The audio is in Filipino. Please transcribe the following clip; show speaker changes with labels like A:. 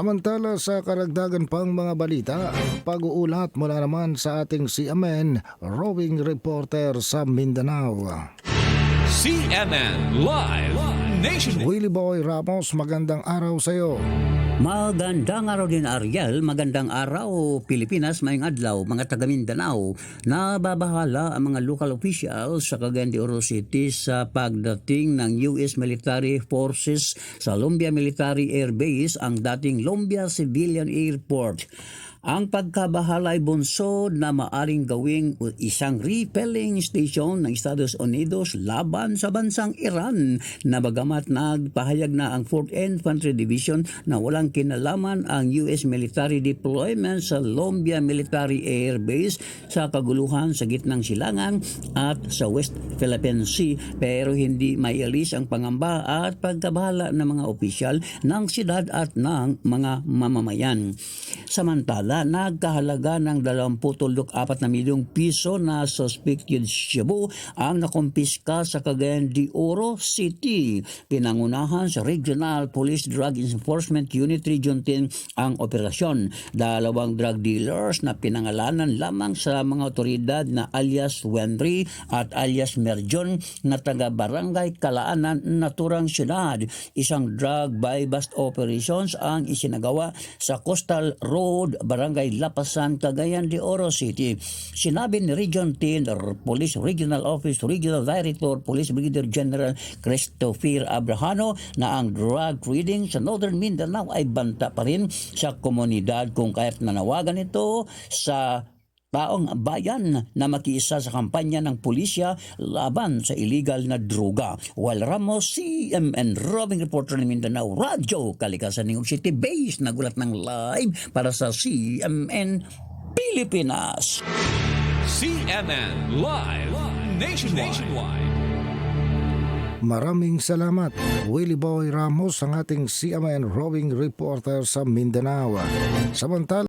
A: Samantala sa karagdagan pang mga balita, pag-uulat mula naman sa ating CMN roving reporter sa Mindanao.
B: CNN Live Nation.
A: Willie Boy Ramos, magandang araw sa iyo.
C: Magandang araw din Ariel, magandang araw Pilipinas, mayong adlaw mga taga Mindanao. Nababahala ang mga local officials sa Cagayan de Oro City sa pagdating ng US Military Forces sa Lumbia Military Air Base, ang dating Lumbia Civilian Airport. Ang pagkabahala ay bunsod na maaring gawing isang repelling station ng Estados Unidos laban sa bansang Iran, na bagamat nagpahayag na ang 4th Infantry Division na walang kinalaman ang US military deployment sa Lumbia Military Air Base sa kaguluhan sa gitnang silangan at sa West Philippine Sea, pero hindi maialis ang pangamba at pagkabahala ng mga opisyal ng siyudad at ng mga mamamayan. Samantala, nagkahalaga ng 24 na milyong piso na suspected shabu ang nakumpiska sa Cagayan de Oro City. Pinangunahan sa Regional Police Drug Enforcement Unit Region 10 ang operasyon. Dalawang drug dealers na pinangalanan lamang sa mga otoridad na alias Wenry at alias Merjon na taga-barangay Kalaanan, naturang syudad. Isang drug buy-bust operations ang isinagawa sa Coastal Road, Barangay Lapasan, Cagayan de Oro City. Sinabi ni Region 10 Police Regional Office Regional Director Police Brigadier General Christopher Abrahano na ang drug trading sa Northern Mindanao ay banta pa rin sa komunidad, kung kaya't nanawagan ito sa taong bayan na makiisa sa kampanya ng pulisya laban sa illegal na droga. While Ramos, CMN roving reporter ng Mindanao Radyo, Kalikasan ng City Base, nagulat ng live para sa CMN Pilipinas.
B: CNN Live Nationwide.
A: Maraming salamat, Willie Boy Ramos, ang ating CMN roving reporter sa Mindanao. Samantala